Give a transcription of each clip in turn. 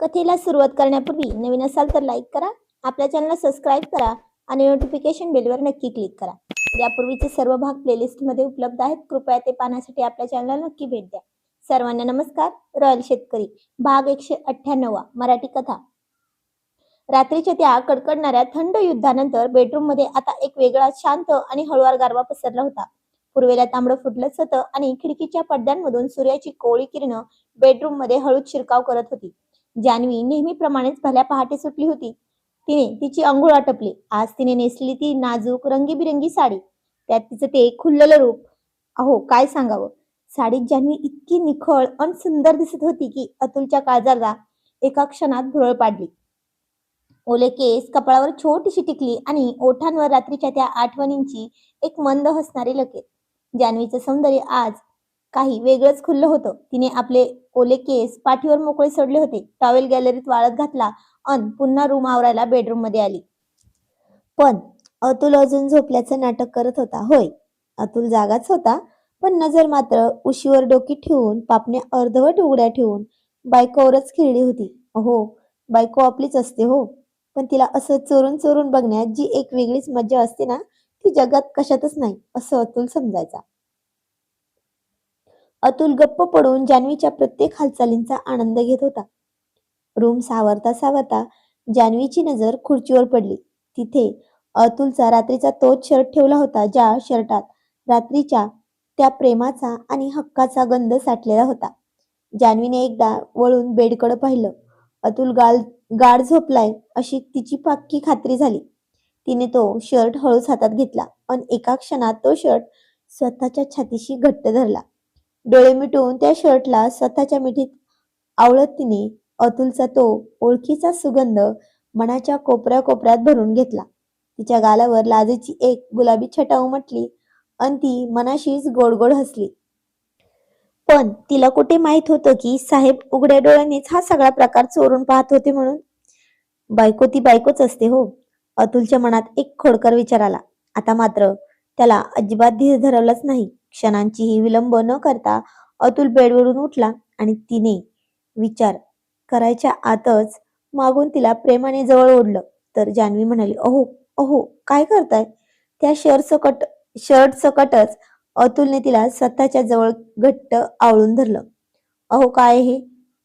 कथेला सुरुवात करण्यापूर्वी नवीन असाल तर लाईक करा, आपल्या चॅनलला सबस्क्राईब करा आणि नोटिफिकेशन बेलवर नक्की क्लिक करा. यापूर्वीचे सर्व भाग प्लेलिस्टमध्ये उपलब्ध आहेत. कृपया ते पाहण्यासाठी आपल्या चॅनलला नक्की भेट द्या. सर्वांना नमस्कार. रॉयल शेतकरी भाग 198 मराठी कथा. रात्रीच्या त्या कडकडणाऱ्या थंड युद्धानंतर बेडरूममध्ये आता एक वेगळा शांत आणि हळुवार गारवा पसरला होता. पूर्वेला तांबडं फुटलंच होतं आणि खिडकीच्या पडद्यांमधून सूर्याची कोवळी किरणं बेडरूममध्ये हळूच शिरकाव करत होती. जान्हवी नेहमीप्रमाणेच भल्या पहाटे सुटली होती. तिने तिची अंघोळ आटपली. आज तिने नेसलेली ती नाजूक रंगीबिरंगी साडी, त्यात तिचं ते खुललेलं रूप, अहो काय सांगावं. साडीत जान्हवी इतकी निखळ आणि सुंदर दिसत होती की अतुलच्या काळजाला एका क्षणात भुरळ पाडली. ओले केस, कपाळावर छोटीशी टिकली आणि ओठांवर रात्रीच्या त्या आठवणींची एक मंद हसणारी लकीर. जान्हवीचं सौंदर्य आज काही वेगळंच खुललं होतं. तिने आपले ओले केस पाठीवर मोकळे सोडले होते, टॉवेल गॅलरीत वाळत घातला अन पुन्हा रूम आवरायला बेडरूम मध्ये आली. पण अतुल अजून झोपल्याचं नाटक करत होता. होय, अतुल जागाच होता, पण नजर मात्र उशीवर डोकी ठेवून, पापण्या अर्धवट उघड्या ठेवून बायकोवरच खिळली होती. अहो, बायको आपलीच असते हो, पण तिला असं चोरून चोरून बघण्यात जी एक वेगळीच मज्जा असते ना, ती जगात कशातच नाही, असं अतुल समजायचा. अतुल गप्प पडून जान्हवीच्या प्रत्येक हालचालींचा आनंद घेत होता. रूम सावरता सावरता जान्हवीची नजर खुर्चीवर पडली. तिथे अतुलचा रात्रीचा तोच शर्ट ठेवला होता, ज्या शर्टात रात्रीच्या त्या प्रेमाचा आणि हक्काचा गंध साठलेला होता. जान्हवीने एकदा वळून बेडकडे पाहिलं. अतुल गाढ झोपलाय अशी तिची पक्की खात्री झाली. तिने तो शर्ट हळूच हातात घेतला आणि एका क्षणात तो शर्ट स्वतःच्या छातीशी घट्ट धरला. डोळे मिटून त्या शर्टला स्वतःच्या मिठीत आवळत तिने अतुलचा तो ओळखीचा सुगंध मनाच्या कोपऱ्या कोपऱ्यात भरून घेतला. तिच्या गालावर लाजेची एक गुलाबी छटा उमटली आणि ती मनाशीच गोड गोड हसली. पण तिला कुठे माहित होतं की साहेब उघड्या डोळ्यांनीच हा सगळा प्रकार चोरून पाहत होते म्हणून. बायको ती बायकोच असते हो. अतुलच्या मनात एक खोडकर विचार आला. आता मात्र त्याला अजिबात धीर धरवलाच नाही. क्षणांचीही विलंब न करता अतुल बेडवरून उठला आणि तिने विचार करायच्या आतच मागून तिला प्रेमाने जवळ ओढलं. तर जान्हवी म्हणाली, अहो अहो काय करताय. त्या शर्ट सकटच अतुलने तिला स्वतःच्या जवळ घट्ट आवळून धरलं. अहो काय हे,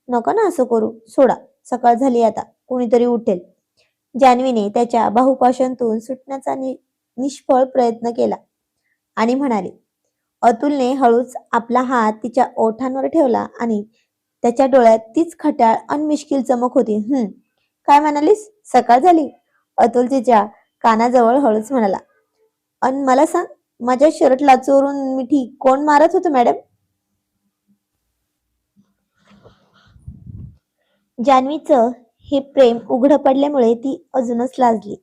नका ना असं करू, सोडा, सकाळ झाली, आता कोणीतरी उठेल. जान्हवीने त्याच्या बाहुपाशांतून सुटण्याचा निष्फळ प्रयत्न केला आणि म्हणाली. अतुलने हळूच आपला हात तिच्या ओठांवर ठेवला आणि त्याच्या डोळ्यात तीच खट्याळ आणि मिश्किल चमक होती. काय म्हणालीस, सकाळ झाली. अतुल तिच्या कानाजवळ हळूच म्हणाला. अन मला सांग, माझ्या शर्टला चोरून मिठी कोण मारत होतं मॅडम. जान्हवीचं हे प्रेम उघड पडल्यामुळे ती अजूनच लाजली.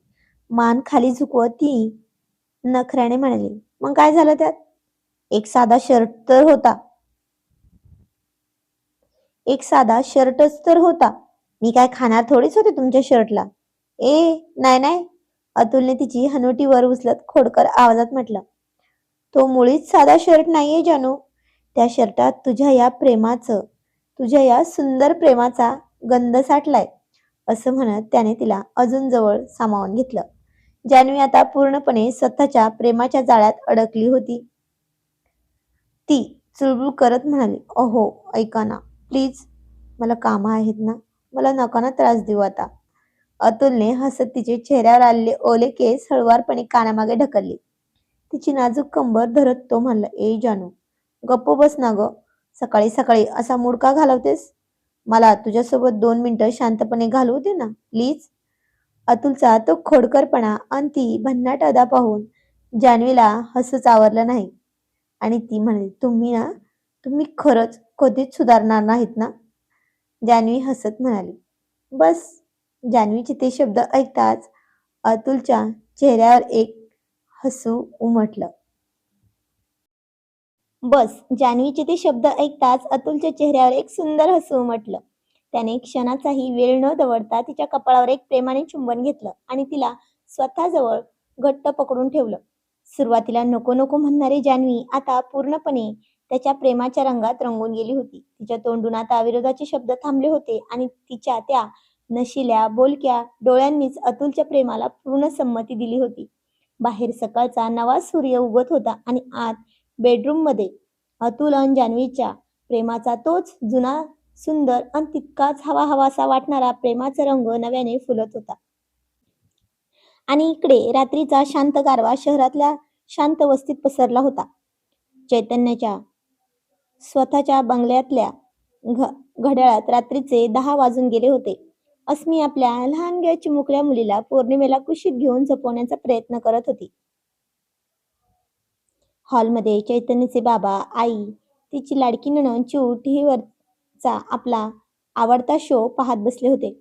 मान खाली झुकवत ती नखऱ्याने म्हणाली, मग काय झालं त्यात. एक साधा शर्ट तर होता. एक साधा शर्टच तर होता. मी काय खाणार थोडीच होते तुमच्या शर्टला. नाही नाही, अतुलने तिची हनुटी वर उचलत खोडकर आवाजात म्हटलं. तो मुळीच साधा शर्ट नाहीये जानू. त्या शर्टात तुझ्या या सुंदर प्रेमाचा गंध साठलाय, असं म्हणत त्याने तिला अजून जवळ सामावून घेतलं. जान्हवी आता पूर्णपणे स्वतःच्या प्रेमाच्या जाळ्यात अडकली होती. ती चुळबुळ करत म्हणाली, अहो ऐका ना प्लीज, मला काम आहेत ना, मला नका ना त्रास देऊ आता. अतुलने हसत तिचे चेहऱ्यावर आलेले ओले केस हळुवारपणे कानामागे ढकलले. तिची नाजूक कंबर धरत तो म्हणला, जानू गप्प बस ना ग, सकाळी सकाळी असा मूड का घालवतेस. मला तुझ्यासोबत 2 मिनिटं शांतपणे घालवू दे ना प्लीज. अतुलचा तो खोडकरपणा आणि ती भन्नाट अदा पाहून जान्हवीला हसूच आवरलं नाही आणि ती म्हणाली, तुम्ही खरंच कधीच सुधारणार नाहीत ना. जान्हवी हसत म्हणाली, बस. जान्हवीचे ते शब्द ऐकताच अतुलच्या चेहऱ्यावर एक हसू उमटलं. जान्हवीचे ते शब्द ऐकताच अतुलच्या चेहऱ्यावर एक सुंदर हसू उमटलं. त्याने क्षणाचाही वेळ न दवडता तिच्या कपाळावर एक प्रेमाने चुंबन घेतलं आणि तिला स्वतःजवळ घट्ट पकडून ठेवलं. सुरुवातीला नको नको म्हणणारी जान्हवी आता पूर्णपणे त्याच्या प्रेमाच्या रंगात रंगून गेली होती. तिच्या तोंडून आता विरोधाचे शब्द थांबले होते आणि तिच्या त्या नशिल्या, बोलक्या डोळ्यांनीच अतुलच्या प्रेमाला पूर्ण संमती दिली होती. बाहेर सकाळचा नवा सूर्य उगवत होता आणि आत बेडरूममध्ये अतुल आणि जान्हवीच्या प्रेमाचा तोच जुना, सुंदर आणि तितकाच हवा हवासा वाटणारा प्रेमाचा रंग नव्याने फुलत होता. आणि इकडे रात्रीचा शांत गारवा शहरातल्या शांत वस्तीत पसरला होता. चैतन्याच्या स्वतःच्या बंगल्यातल्या घ घड्याळात रात्रीचे 10 वाजून गेले होते. अस्मी आपल्या लहानग्या चिमुकल्या मुलीला पौर्णिमेला कुशीत घेऊन झोपवण्याचा प्रयत्न करत होती. हॉलमध्ये चैतन्यचे बाबा, आई, तिची लाडकी नणंद चिऊ टीव्हीवरचा आपला आवडता शो पाहत बसले होते.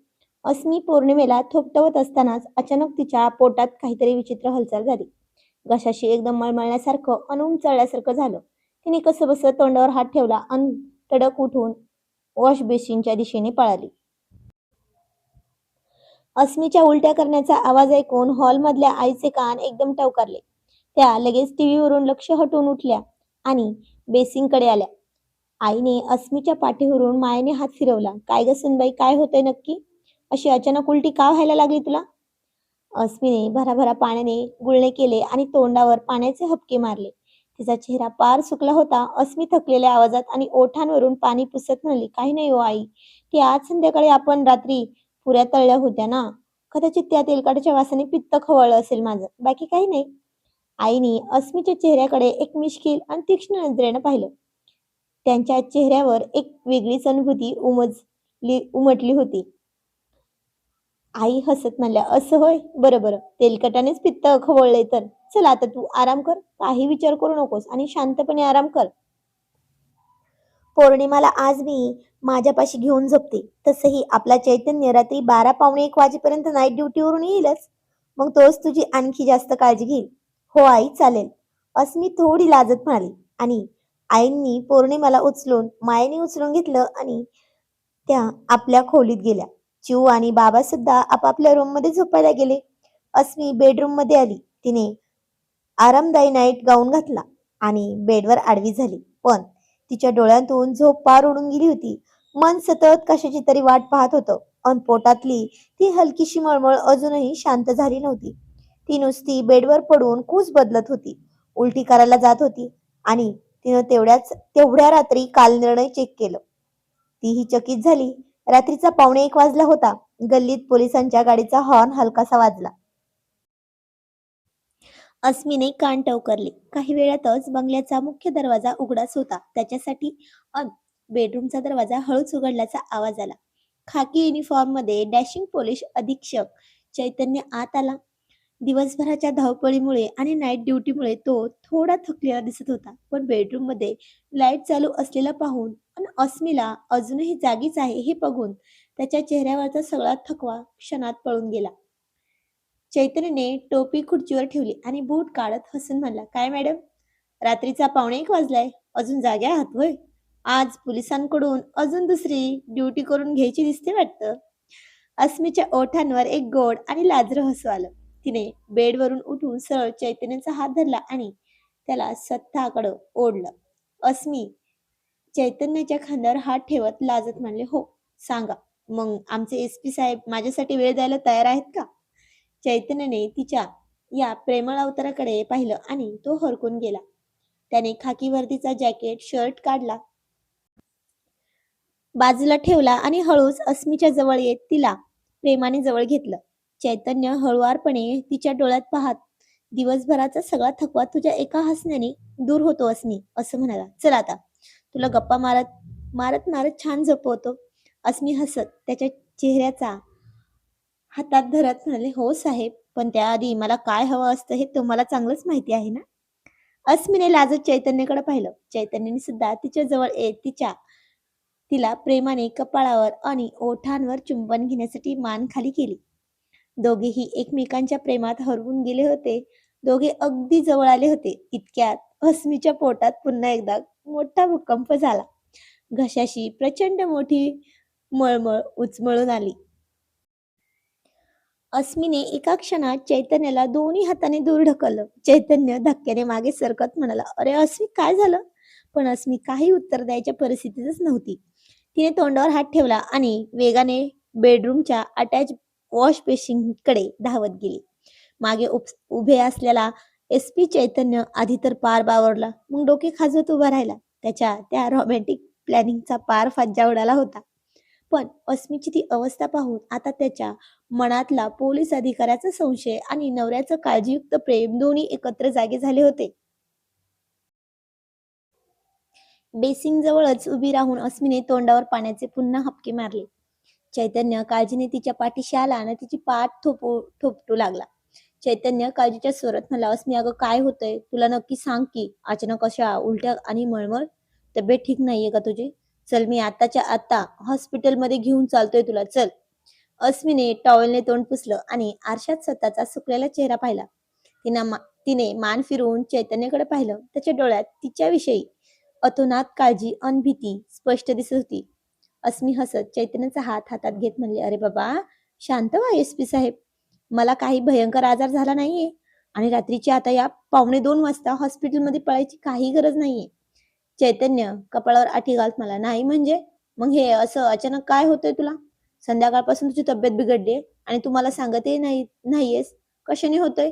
अस्मी पौर्णिमेला थोपटवत असतानाच अचानक तिच्या पोटात काहीतरी विचित्र हालचाल झाली. घशाशी एकदम मळमळल्यासारखं अन उमचळल्यासारखं झालं. तिने कसंबसं तोंडावर हात ठेवला अन तडक उठून वॉश बेसिनच्या दिशेने पळाली. अस्मीच्या उलट्या करण्याचा आवाज ऐकून हॉलमधल्या आईचे कान एकदम टवकारले. त्या लगेच टीव्हीवरून लक्ष हटवून उठल्या आणि बेसिनकडे आल्या. आईने अस्मीच्या पाठीवरून मायेने हात फिरवला. "काय ग सुनबाई, काय होतंय नक्की? अशी अचानक उलटी का व्हायला लागली तुला?" अस्मीने भराभरा पाण्याने गुळणे केले आणि तोंडावर पाण्याचे हबके मारले. तिचा चेहरा पार सुकला होता. अस्मी थकलेल्या आवाजात आणि ओठांवरून पाणी पुसत म्हणाली, "काही नाही हो आई, ती आज संध्याकाळी आपण रात्री पुऱ्या तळल्या होत्या ना, कदाचित त्या तेलकटाच्या वासाने पित्त खवळलं असेल माझं, बाकी काही नाही." आईने अस्मीच्या चेहऱ्याकडे एक मिश्किल आणि तीक्ष्ण नजरेनं पाहिलं. त्यांच्या चेहऱ्यावर एक वेगळीच अनुभूती उमटली होती. आई हसत म्हणल्या, "असं होय, बरं बरं, तेलकटानेच पित्त खवळले तर चल आता तू आराम कर, काही विचार करू नकोस आणि शांतपणे आराम कर. पौर्णिमाला आज मी माझ्यापाशी घेऊन झोपते. तसंही आपला चैतन्य रात्री 12 पावणे 1 वाजेपर्यंत नाईट ड्युटीवरून येईलच. मग तोच तुझी आणखी जास्त काळजी घेईल." "हो आई, चालेल," अस्मी थोडी लाजत म्हणाली. आणि आईंनी पौर्णिमाला मायेने उचलून घेतलं आणि त्या आपल्या खोलीत गेल्या. चिऊ आणि बाबा सुद्धा आपापल्या रूममध्ये झोपायला गेले. अस्मी बेडरूममध्ये आली. तिने आरामदायी नाईट गाऊन घातला आणि बेडवर आडवी झाली. पण तिच्या डोळ्यांतून झोप पार उडून गेली होती. मन सतत कशाची तरी वाट पाहत होतं. अन पोटातली ती हलकीशी मळमळ अजूनही शांत झाली नव्हती. ती नुसती बेडवर पडून कूस बदलत होती. उलटी करायला जात होती आणि तिनं तेवढ्या रात्री काल निर्णय चेक केलं. तीही चकित झाली. रात्रीचा 12:45 वाजला होता. गल्लीत पोलिसांच्या गाडीचा हॉर्न हलकासा वाजला. अस्मीने कान टवकारले. काही वेळातच बंगल्याचा मुख्य दरवाजा उघडाच होता. त्याच्यासाठी बेडरूमचा दरवाजा हळूच उघडल्याचा आवाज आला. खाकी युनिफॉर्ममध्ये डॅशिंग पोलीस अधीक्षक चैतन्य आत आला. दिवसभराच्या धावपळीमुळे आणि नाईट ड्युटीमुळे तो थोडा थकलेला दिसत होता. पण बेडरूममध्ये लाईट चालू असलेला पाहून आणि अस्मीला अजूनही जागीच आहे हे बघून त्याच्या चेहऱ्यावरचा सगळा थकवा क्षणात पळून गेला. चैतन्यने टोपी खुर्चीवर ठेवली आणि बूट काढत हसून म्हणला, "काय मॅडम, रात्रीचा 12:45 वाजलाय, अजून जागे आहात होय? आज पोलिसांकडून अजून दुसरी ड्युटी करून घ्यायची दिसते वाटतं." अस्मीच्या ओठांवर एक गोड आणि लाजरं हसू आलं. तिने बेडवरून उठून सरळ चैतन्याचा हात धरला आणि त्याला स्वतःकडं ओढलं. अस्मी चैतन्याच्या खांद्यावर हात ठेवत लाजत म्हणले, "हो, सांगा, मग आमचे एसपी साहेब माझ्यासाठी वेळ द्यायला तयार आहेत का?" चैतन्याने तिच्या या प्रेमळ अवताराकडे पाहिलं आणि तो हरकून गेला. त्याने खाकी वर्दीचा जॅकेट, शर्ट काढला, बाजूला ठेवला आणि हळूच अस्मीच्या जवळ येत तिला प्रेमाने जवळ घेतलं. चैतन्य हळुवारपणे तिच्या डोळ्यात पाहत, "दिवसभराचा सगळा थकवा तुझ्या एका हसण्याने दूर होतो अस्मी," असं म्हणाला. "चल आता तुला गप्पा मारत मारत मारत छान झोपवतो." अस्मी हसत त्याच्या चेहऱ्याचा हातात धरत म्हणाले, "हो साहेब, पण त्याआधी मला काय हवं असतं हे तुम्हाला चांगलंच माहिती आहे ना?" अस्मीने लाजत चैतन्यकडे पाहिलं. चैतन्याने सुद्धा तिच्या जवळ येत तिला प्रेमाने कपाळावर आणि ओठांवर चुंबन घेण्यासाठी मान खाली केली. दोघेही एकमेकांच्या प्रेमात हरवून गेले होते. दोघे अगदी जवळ आले होते. इतक्यात अस्मीच्या पोटात पुन्हा एकदा मोठा भूकंप झाला. घशाशी प्रचंड मोठी मळमळ उचमळून आली. अस्मीने एका क्षणात चैतन्याला दोन्ही हाताने दूर ढकललं. चैतन्य धक्क्याने मागे सरकत म्हणाला, "अरे अस्मी, काय झालं?" पण अस्मी काही उत्तर द्यायच्या परिस्थितीतच नव्हती. तिने तोंडावर हात ठेवला आणि वेगाने बेडरूमच्या अटॅच वॉश बेसिनकडे धावत गेली. मागे उभे असलेला एसपी चैतन्य आधी तर पार बावरला, मग डोके खाजवत उभा राहिला. त्याच्या त्या रोमॅन्टिक प्लॅनिंगचा पार फज्जा उडाला होता. पण अस्मीची ती अवस्था पाहून आता त्याच्या मनातला पोलीस अधिकाऱ्याचा संशय आणि नवऱ्याचं काळजीयुक्त प्रेम दोन्ही एकत्र जागे झाले होते. बेसिंग जवळच उभी राहून अस्मीने तोंडावर पाण्याचे पुन्हा हपके मारले. चैतन्य काळजीने तिच्या पाठीशी आला आणि तिची पाठ थोपटू लागला. चैतन्य काळजीच्या स्वरात म्हणाला, अस्मी अगं काय होतंय तुला, नक्की सांग की. अचानक अशा उलट्या आणि मळमळ, तब्येत ठीक नाहीये का तुझी? चल मी आत्ताच्या आत्ता हॉस्पिटलमध्ये घेऊन चालतोय तुला, चल. अस्मीने टॉवेलने तोंड पुसलं आणि आरशात स्वतःचा सुकलेला चेहरा पाहिला. तिने मान फिरवून चैतन्यकडे पाहिलं. त्याच्या डोळ्यात तिच्याविषयी अतोनात काळजी अन भीती स्पष्ट दिसत होती. अस्मी हसत चैतन्याचा हात हातात घेत म्हणले, अरे बाबा शांत व्हा एसपी साहेब. मला काही भयंकर आजार झाला नाहीये आणि रात्रीची आता या 1:45 वाजता हॉस्पिटलमध्ये पळायची काही गरज नाहीये. चैतन्य कपाळावर आठी घालत मला, नाही म्हणजे? मग हे असं अचानक काय होतंय तुला? संध्याकाळपासून तुझी तब्येत बिघडली आणि तू मला सांगतही नाहीयेस. कशाने होतंय?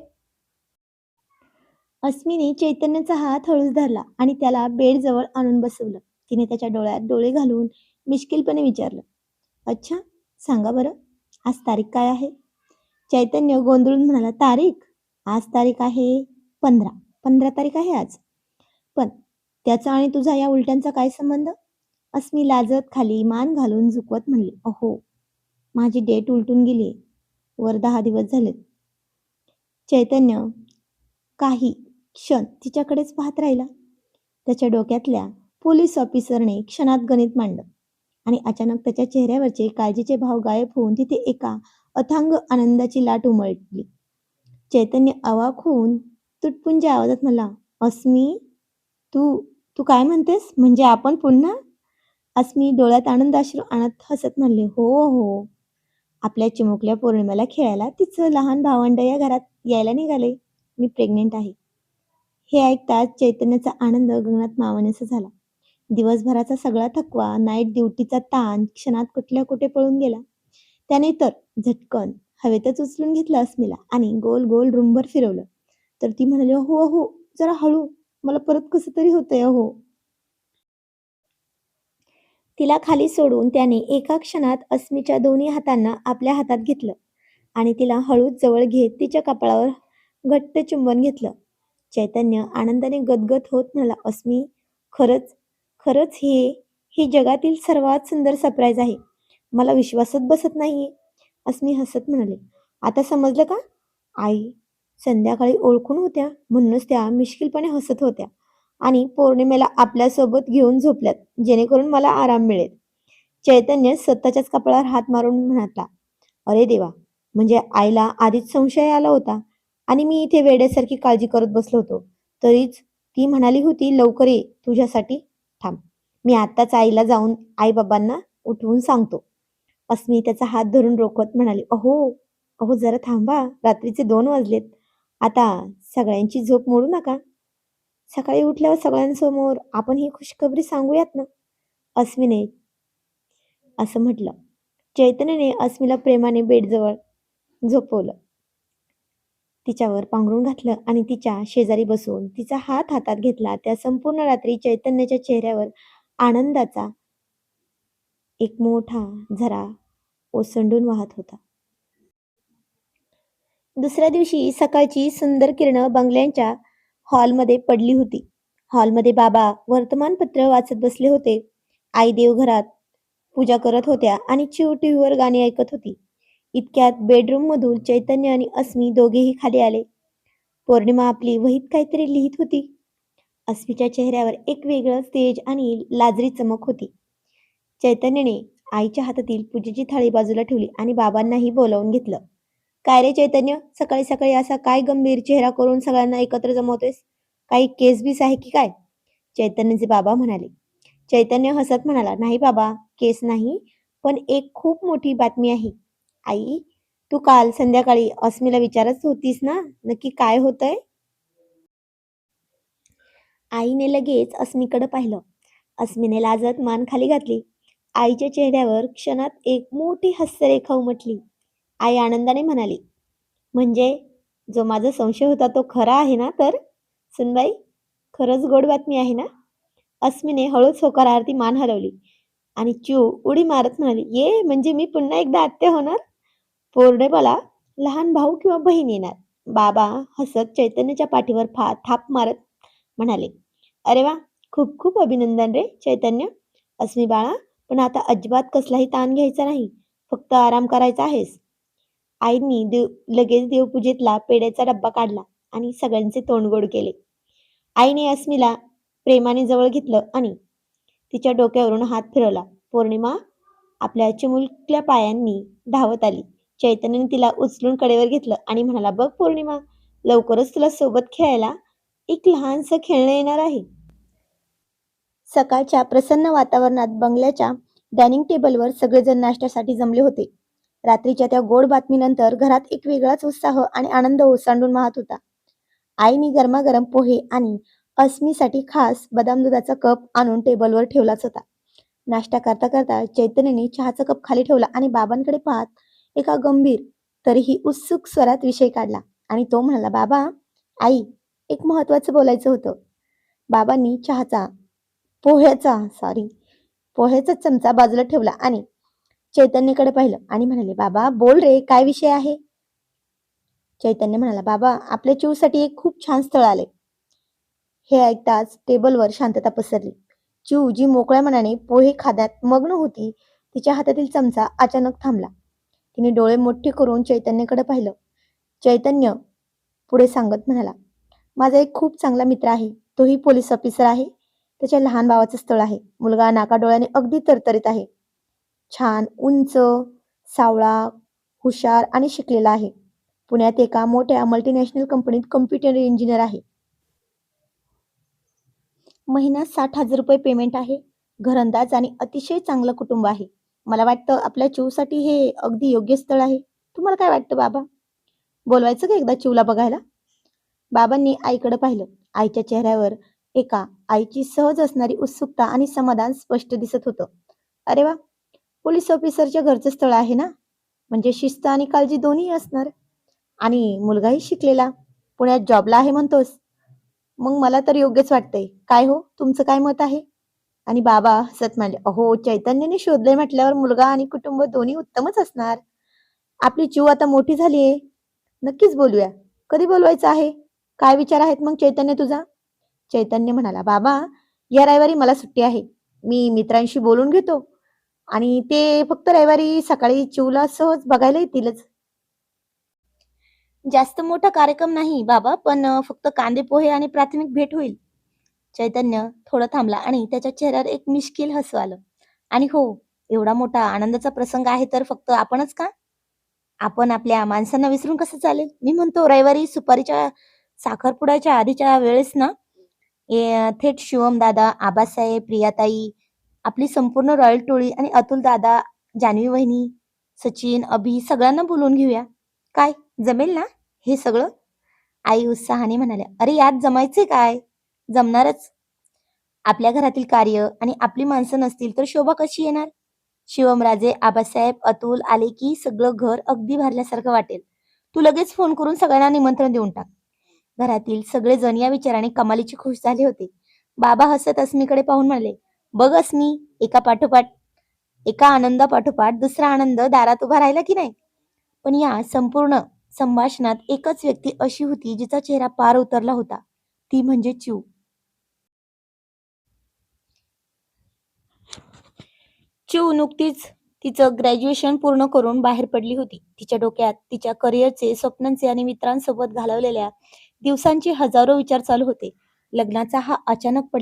अस्मीने चैतन्याचा हात हळूच धरला आणि त्याला बेडजवळ आणून बसवलं. तिने त्याच्या डोळ्यात डोळे घालून मिश्किलपणे विचारलं, अच्छा, सांगा बरं, आज तारीख काय आहे? चैतन्य गोंधळून म्हणाला, तारीख? आज तारीख आहे 15. 15 तारीख आहे आज. पण त्याचा आणि तुझा या उलट्यांचा काय संबंध? अस्मी लाजत खाली मान घालून झुकवत म्हणली, अहो, माझी डेट उलटून गेली. वर 10 दिवस झालेत. चैतन्य काही क्षण तिच्याकडेच पाहत राहिला. त्याच्या डोक्यातल्या पोलीस ऑफिसरने क्षणात गणित मांडलं आणि अचानक त्याच्या चेहऱ्यावरचे काळजीचे भाव गायब होऊन तिथे एका अथांग आनंदाची लाट उमटली. चैतन्य अवाक होऊन तुटपुंज आवाजात म्हणला, अस्मी, तू तू काय म्हणतेस? म्हणजे आपण पुन्हा? अस्मी डोळ्यात आनंदाश्रू आणत हसत म्हणले, हो हो, आपल्या चिमुकल्या पौर्णिमेला खेळायला तिचं लहान भावंड या घरात यायला निघाले. मी प्रेग्नेंट आहे. हे ऐकताच चैतन्याचा आनंद गगनात मावेनासा झाला. दिवसभराचा सगळा थकवा, नाईट ड्युटीचा ताण क्षणात कुठल्या कुठे पळून गेला. त्याने तर झटकन हवेतच उचलून घेतलं अस्मीला आणि गोल गोल रूमभर फिरवलं. तर ती म्हणाली, अहो अहो, जरा हळू, मला परत कसं तरी होतंय अहो. तिला खाली सोडून त्याने एका क्षणात अस्मीच्या दोन्ही हातांना आपल्या हातात घेतलं आणि तिला हळूच जवळ घेत तिच्या कपाळावर घट्ट चुंबन घेतलं. चैतन्य आनंदाने गदगद होत म्हणाला, अस्मी, खरंच खरंच हे जगातील सर्वात सुंदर सरप्राईज आहे. मला विश्वासच बसत नाहीये. अस्मी हसत म्हणाले, आता समजलं का? आई संध्याकाळी ओळखून होत्या म्हणूनच त्या मिश्किलपणे हसत होत्या आणि पौर्णिमेला आपल्यासोबत घेऊन झोपल्यात जेणेकरून मला आराम मिळेल. चैतन्य स्वतःच्याच कपाळावर हात मारून म्हणाला, अरे देवा, म्हणजे आईला आधीच संशय आला होता आणि मी इथे वेड्यासारखी काळजी करत बसलो होतो. तरीच ती म्हणाली होती लवकर ये तुझ्यासाठी. थांब, मी आत्ताच आईला जाऊन आई-बाबांना उठवून सांगतो. अस्मी त्याचा हात धरून रोखत म्हणाली, अहो अहो, जरा थांबा, रात्रीचे 2 वाजलेत. आता सगळ्यांची झोप मोडू नका. सकाळी उठल्यावर सगळ्यांसमोर आपण ही खुशखबरी सांगूयात ना. अस्मीने असं म्हटलं. चैतन्याने अस्मीला प्रेमाने बेडजवळ झोपवलं. तिच्यावर पांघरून घातलं आणि तिच्या शेजारी बसून तिचा हात हातात घेतला. त्या संपूर्ण रात्री चैतन्याच्या चेहऱ्यावर आनंदाचा एक मोठा झरा ओसंडून वाहत होता. दुसऱ्या दिवशी सकाळची सुंदर किरणं बंगल्याच्या हॉलमध्ये पडली होती. हॉलमध्ये बाबा वर्तमानपत्र वाचत बसले होते. आई देवघरात पूजा करत होत्या आणि चिऊ टीव्हीवर गाणी ऐकत होती. इतक्यात बेडरूम मधून चैतन्य आणि अस्मी दोघेही खाली आले. पौर्णिमा आपली वहीत काहीतरी लिहित होती. अस्मीच्या चेहऱ्यावर एक वेगळं तेज आणि लाजरी चमक होती. चैतन्याने आईच्या हातातील पूजेची थाळी बाजूला ठेवली आणि बाबांनाही बोलावून घेतलं. काय रे चैतन्य, सकाळी सकाळी असा काय गंभीर चेहरा करून सगळ्यांना एकत्र जमवतोयस? काही केस बीस आहे की काय? चैतन्यचे बाबा म्हणाले. चैतन्य हसत म्हणाला, नाही बाबा, केस नाही, पण एक खूप मोठी बातमी आहे. आई, तू काल संध्याकाळी अस्मीला विचारत होतीस ना, नक्की काय होतंय? आईने लगेच अस्मीकडे पाहिलं. अस्मीने लाजत मान खाली घातली. आईच्या चेहऱ्यावर क्षणात एक मोठी हास्यरेखा उमटली. आई आनंदाने म्हणाली, म्हणजे जो माझा संशय होता तो खरा आहे ना तर? सुनबाई, खरंच गोड बातमी आहे ना? अस्मीने हळूच होकारार्थी मान हलवली आणि चू उडी मारत म्हणाली, ये म्हणजे मी पुन्हा एकदा आत्या होणार? पौर्णिमाला लहान भाऊ किंवा बहीण येणार. बाबा हसत चैतन्याच्या पाठीवर थाप मारत म्हणाले, अरे वा, खूप खूप अभिनंदन रे चैतन्य. अस्मी बाळा, पण आता अजिबात कसलाही ताण घ्यायचा नाही. फक्त आराम करायचा आहेस. आईंनी लगेच देवपूजेतला पेढ्याचा डब्बा काढला आणि सगळ्यांचे तोंड गोड केले. आईने अस्मीला प्रेमाने जवळ घेतलं आणि तिच्या डोक्यावरून हात फिरवला. पौर्णिमा आपल्या चिमुकल्या पायांनी धावत आली. चैतन्याने तिला उचलून कडेवर घेतलं आणि म्हणाला, बघ पौर्णिमा, लवकरच तुला सोबत खेळायला एक लहानसं खेळणं येणार आहे. सकाळच्या प्रसन्न वातावरणात बंगल्याच्या डायनिंग टेबलवर सगळेजण नाश्त्यासाठी जमले होते. रात्रीच्या त्या गोड बातमीनंतर घरात एक वेगळाच उत्साह आणि आनंद ओसंडून वाहत होता. आईने गरमागरम पोहे आणि अस्मीसाठी खास बदाम दुधाचा कप आणून टेबलवर ठेवलाच होता. नाश्ता करता करता चैतन्याने चहाचा कप खाली ठेवला आणि बाबांकडे पाहत एका गंभीर तरीही उत्सुक स्वरात विषय काढला आणि तो म्हणाला, बाबा, आई, एक महत्वाचं बोलायचं होतं. बाबांनी पोह्याचा चमचा बाजूला ठेवला आणि चैतन्यकडे पाहिलं आणि म्हणाले, बाबा बोल रे, काय विषय आहे? चैतन्य म्हणाला, बाबा, आपल्या चिवसाठी एक खूप छान स्थळ आले. हे ऐकताच टेबलवर शांतता पसरली. चिऊ जी मोकळ्या मनाने पोहे खाण्यात मग्न होती, तिच्या हातातील चमचा अचानक थांबला. तिने डोळे मोठे करून चैतन्यकडे पाहिलं. चैतन्य पुढे सांगत म्हणाला, माझा एक खूप चांगला मित्र आहे. तोही पोलीस ऑफिसर आहे. त्याच्या लहान भावाचं स्थळ आहे. मुलगा नाकाडोळ्याने अगदी तरतरीत आहे. छान, उंच, सावळा, हुशार आणि शिकलेला आहे. पुण्यात एका मोठ्या मल्टीनॅशनल कंपनीत कम्प्युटर इंजिनियर आहे. महिन्यात 60,000 रुपये पेमेंट आहे. घरंदाज आणि अतिशय चांगलं कुटुंब आहे. मला वाटतं आपल्या चिवसाठी हे अगदी योग्य स्थळ आहे. तुम्हाला काय वाटतं बाबा? बोलवायचं का एकदा चिवला बघायला? बाबांनी आईकडे पाहिलं. आईच्या चेहऱ्यावर एका आईची सहज असणारी उत्सुकता आणि समाधान स्पष्ट दिसत होतं. अरे वा, पोलीस ऑफिसरच्या घरचं स्थळ आहे ना? म्हणजे शिस्त आणि काळजी दोन्ही असणार. आणि मुलगाही शिकलेला. पुण्यात जॉबला आहे म्हणतोस. मग मला तर योग्यच वाटतंय. काय हो, तुमचं काय मत आहे? आणि बाबा हसत म्हणाले, अहो, चैतन्याने शोधले म्हटल्यावर मुलगा आणि कुटुंब दोन्ही उत्तमच असणार. आपली चिव आता मोठी झालीये. नक्कीच बोलूया. कधी बोलवायचं आहे? काय विचार आहेत मग चैतन्य तुझा? चैतन्य म्हणाला, बाबा, या रविवारी मला सुट्टी आहे. मी मित्रांशी बोलून घेतो आणि ते फक्त रविवारी सकाळी चिवला सहज बघायला येतीलच. जास्त मोठा कार्यक्रम नाही बाबा, पण फक्त कांदे पोहे आणि प्राथमिक भेट होईल. चैतन्य थोडं थांबला आणि त्याच्या चेहऱ्यावर एक मिश्किल हसू आलं. आणि हो, एवढा मोठा आनंदाचा प्रसंग आहे तर फक्त आपणच का? आपण आपल्या माणसांना विसरून कसं चालेल? मी म्हणतो रविवारी सुपारीच्या साखरपुड्याच्या आधीच्या वेळेस ना, थेट शिवम दादा, आबासाहेब, प्रियाताई, आपली संपूर्ण रॉयल टोळी आणि अतुल दादा, जान्हवी वहिनी, सचिन, अभि सगळ्यांना बोलवून घेऊया. काय, जमेल ना हे सगळं? आई उत्साहाने म्हणाल्या, अरे यात जमायचे काय? जमणारच. आपल्या घरातील कार्य आणि आपली माणसं नसतील तर शोभा कशी येणार? शिवमराजे, आबासाहेब, अतुल आले की सगळं घर अगदी भरल्यासारखं वाटेल. तू लगेच फोन करून सगळ्यांना निमंत्रण देऊन टाक. घरातील सगळेजण या विचाराने कमालीची खुश झाले होते. बाबा हसत अस्मीकडे पाहून म्हणाले, बघ अस्मी, एका आनंदापाठोपाठ दुसरा आनंद दारात उभा राहिला की नाही? पण या संपूर्ण संभाषणात एकच व्यक्ती अशी होती जिचा चेहरा पार उतरला होता. ती म्हणजे चिऊ. चिऊ नुकतीच तिचं ग्रॅज्युएशन पूर्ण करून बाहेर पडली होती. तिच्या डोक्यात तिच्या करिअरचे, स्वप्नांचे आणि मित्रांसोबत घालवलेल्या दिवसांचे हजारो विचार चालू होते. लग्नाचा हा अचानक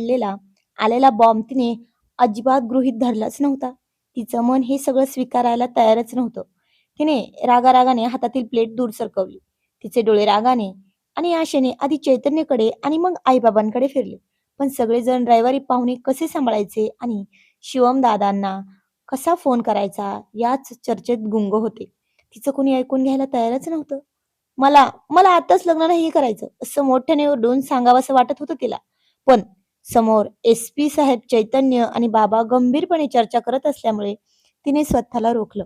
आलेला बॉम्ब तिने अजिबात गृहीत धरलाच नव्हता. तिचं मन हे सगळं स्वीकारायला तयारच नव्हतं. तिने रागारागाने हातातील प्लेट दूर सरकवली. तिचे डोळे रागाने आणि आशेने आधी चैतन्यकडे आणि मग आईबाबांकडे फिरले. पण सगळेजण रविवारी पाहुणे कसे सांभाळायचे आणि शिवम दादांना कसा फोन करायचा याच चर्चेत गुंग होते. तिचं कोणी ऐकून घ्यायला तयारच नव्हतं. मला मला आताच लग्न नाही करायचं असं मोठ्याने ओरडून सांगावंसं वाटत होतं तिला. पण समोर SP साहेब चैतन्य आणि बाबा गंभीरपणे चर्चा करत असल्यामुळे तिने स्वतःला रोखलं.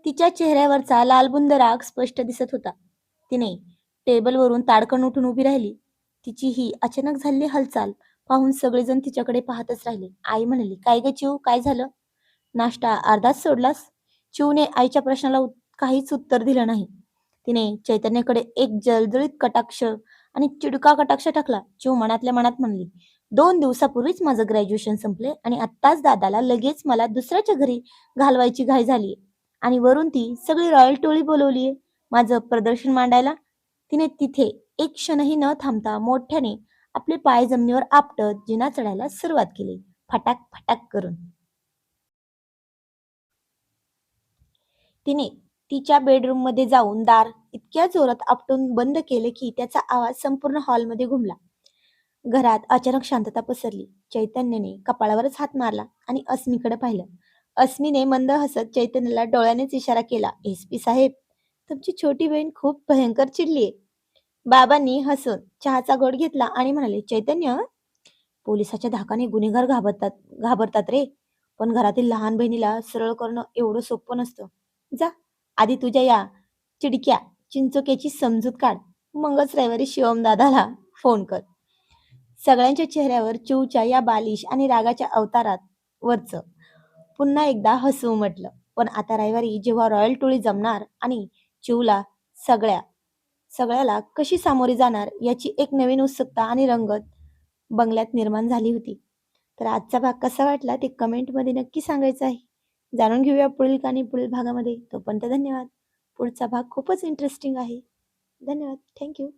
तिच्या चेहऱ्यावरचा लालबुंद राग स्पष्ट दिसत होता. तिने टेबलवरून ताडकन उठून उभी राहिली. तिची ही अचानक झालेली हालचाल पाहून सगळेजण तिच्याकडे पाहतच राहिले. आई म्हणाली, "काय ग चिऊ, काय झालं? नाश्ता अर्धाच सोडलास?" चिऊने आईच्या प्रश्नाला काहीच उत्तर दिलं नाही. तिने चैतन्याकडे एक जळजळीत कटाक्ष आणि चिडका कटाक्ष टाकला. चिऊ मनातल्या मनात म्हणली, "2 दिवसापूर्वीच माझं ग्रॅज्युएशन संपले आणि आत्ताच दादाला लगेच मला दुसऱ्याच्या घरी घालवायची घाई झालीये. आणि वरून ती सगळी रॉयल टोळी बोलवलीये माझं प्रदर्शन मांडायला." तिने तिथे एक क्षणही न थांबता मोठ्याने आपले पाय जमिनीवर आपटत जिना चढायला सुरुवात केली, फटाक फटाक करून. तिने तिच्या बेडरूममध्ये जाऊन दार इतक्या जोरात आपटून बंद केले की त्याचा आवाज संपूर्ण हॉलमध्ये घुमला. घरात अचानक शांतता पसरली. चैतन्यने कपाळावरच हात मारला आणि अस्मीकडे पाहिलं. अस्मीने मंद हसत चैतन्याला डोळ्यानेच इशारा केला. "SP साहेब, तुमची छोटी बहीण खूप भयंकर चिडलीये." बाबांनी हसून चहाचा घोट घेतला आणि म्हणाले, "चैतन्य, पोलिसाच्या धाकाने गुन्हेगार घाबरतात रे. पण घरातील लहान बहिणीला सरळ करणं एवढं सोपं नसतं. जा, आधी तुझ्या या चिडक्या चिंचोक्याची समजूत काढ. मगच रविवारी शिवम दादाला फोन कर." सगळ्यांच्या चेहऱ्यावर चिऊच्या या बालिश आणि रागाच्या अवतारात वरचं पुन्हा एकदा हसू उमटलं. पण आता रविवारी जेव्हा रॉयल टोळी जमणार आणि चिऊला सगळ्या सगळ्याला कशी सामोरी जाणार याची एक नवीन उत्सुकता आणि रंगत बंगल्यात निर्माण झाली होती. तर आजचा भाग कसा वाटला ते कमेंटमध्ये नक्की सांगायचं आहे. जाणून घेऊया पुढील कहाणी पुढील भागामध्ये. तोपर्यंत धन्यवाद. पुढचा भाग खूपच इंटरेस्टिंग आहे. धन्यवाद. Thank you.